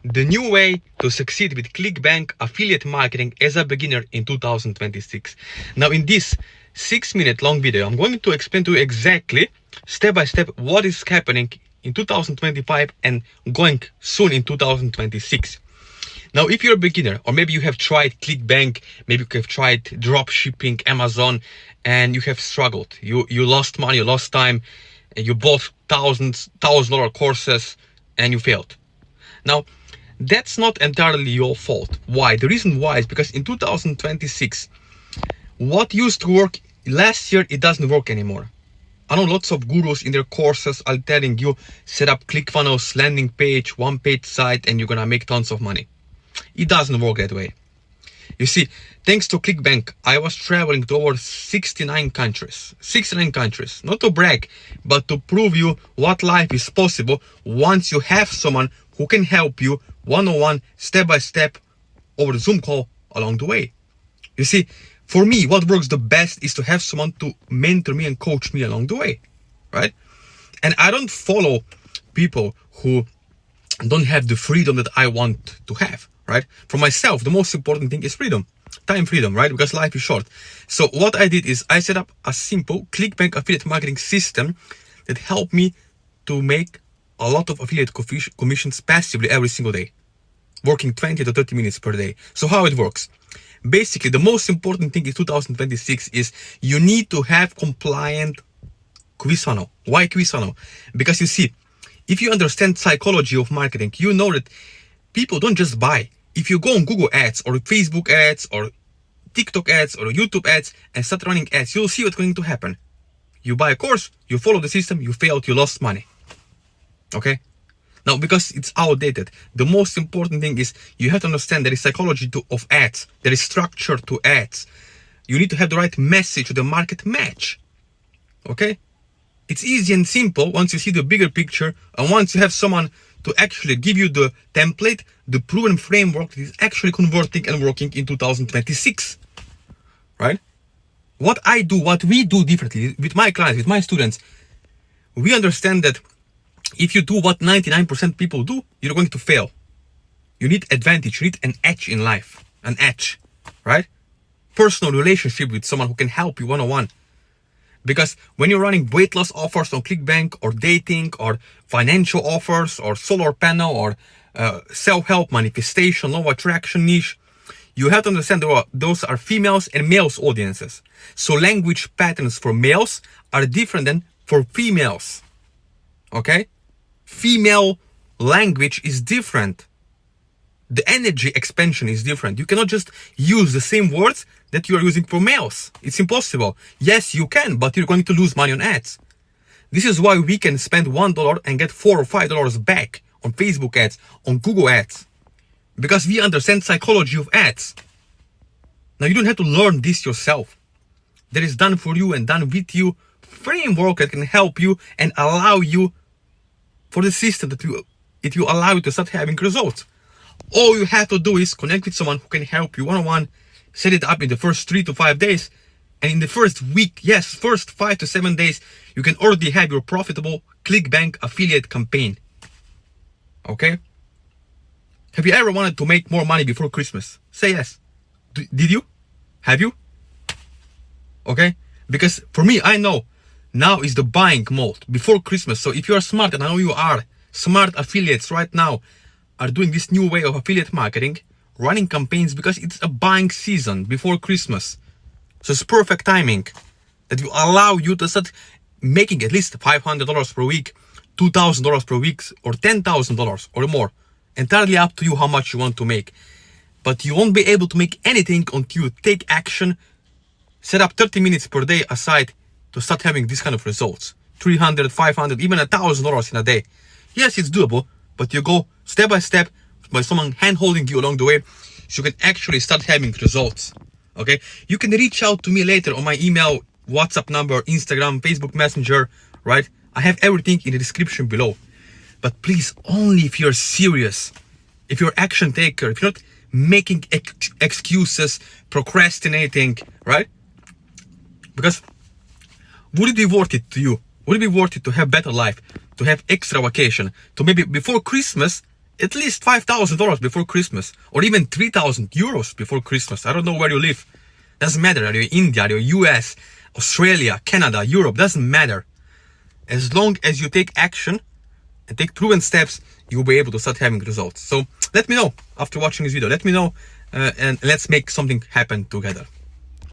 The new way to succeed with ClickBank affiliate marketing as a beginner in 2026. Now in this 6-minute long video, I'm going to explain to you exactly step by step what is happening in 2025 and going soon in 2026. Now, if you're a beginner, or maybe you have tried ClickBank, maybe you have tried drop shipping, Amazon, and you have struggled. You lost money, you lost time, and you bought $1,000 courses and you failed. Now, that's not entirely your fault. Why? The reason why is because in 2026, what used to work last year, it doesn't work anymore. I know lots of gurus in their courses are telling you, set up ClickFunnels, landing page, one-page site, and you're gonna make tons of money. It doesn't work that way. You see, thanks to ClickBank, I was traveling to over 69 countries. 69 countries. Not to brag, but to prove you what life is possible once you have someone who can help you one-on-one, step-by-step, over the Zoom call along the way. You see, for me, what works the best is to have someone to mentor me and coach me along the way, right? And I don't follow people who don't have the freedom that I want to have, right? For myself, the most important thing is freedom, time freedom, right? Because life is short. So what I did is I set up a simple ClickBank affiliate marketing system that helped me to make a lot of affiliate commissions passively every single day, working 20 to 30 minutes per day. So how it works? Basically, the most important thing in 2026 is you need to have compliant quiz funnel. Why quiz funnel? Because you see, if you understand psychology of marketing, you know that people don't just buy. If you go on Google ads or Facebook ads or TikTok ads or YouTube ads and start running ads, you'll see what's going to happen. You buy a course, you follow the system, you failed, you lost money. Okay? Now, because it's outdated, the most important thing is you have to understand there is psychology of ads. There is structure to ads. You need to have the right message to the market match. Okay? It's easy and simple once you see the bigger picture and once you have someone to actually give you the template, the proven framework that is actually converting and working in 2026. Right? What we do differently with my clients, with my students, we understand that if you do what 99% people do, you're going to fail. You need advantage, you need an edge in life, an edge, right? Personal relationship with someone who can help you one-on-one. Because when you're running weight loss offers on ClickBank or dating or financial offers or solar panel or self-help, manifestation, law of attraction niche, you have to understand that those are females and males audiences. So language patterns for males are different than for females. Okay? Female language is different. The energy expansion is different. You cannot just use the same words that you are using for males. It's impossible. Yes, you can, but you're going to lose money on ads. This is why we can spend $1 and get $4 or $5 back on Facebook ads, on Google ads. Because we understand psychology of ads. Now, you don't have to learn this yourself. There is done for you and done with you framework that can help you and allow you for the system that it will allow you to start having results. All you have to do is connect with someone who can help you one-on-one, set it up in the first 3 to 5 days, and in the first week, yes, first 5 to 7 days, you can already have your profitable ClickBank affiliate campaign. Okay? Have you ever wanted to make more money before Christmas? Say yes. Did you? Have you? Okay? Because for me, I know now is the buying mode before Christmas. So if you are smart, and I know you are, smart affiliates right now are doing this new way of affiliate marketing, running campaigns because it's a buying season before Christmas. So it's perfect timing that will allow you to start making at least $500 per week, $2,000 per week, or $10,000 or more. Entirely up to you how much you want to make. But you won't be able to make anything until you take action, set up 30 minutes per day aside to start having this kind of results. $300, $500, even $1,000 in a day. Yes, it's doable, but you go step by step by someone hand-holding you along the way so you can actually start having results. Okay? You can reach out to me later on my email, WhatsApp number, Instagram, Facebook Messenger, right? I have everything in the description below. But please, only if you're serious, if you're action taker, if you're not making excuses, procrastinating, right? Because would it be worth it to you? Would it be worth it to have better life, to have extra vacation, to maybe before Christmas at least $5,000 before Christmas, or even 3,000 euros before Christmas. I don't know where you live. Doesn't matter. Are you India, are you US, Australia, Canada, Europe? Doesn't matter. As long as you take action and take proven steps, you'll be able to start having results. So let me know after watching this video. Let me know and let's make something happen together.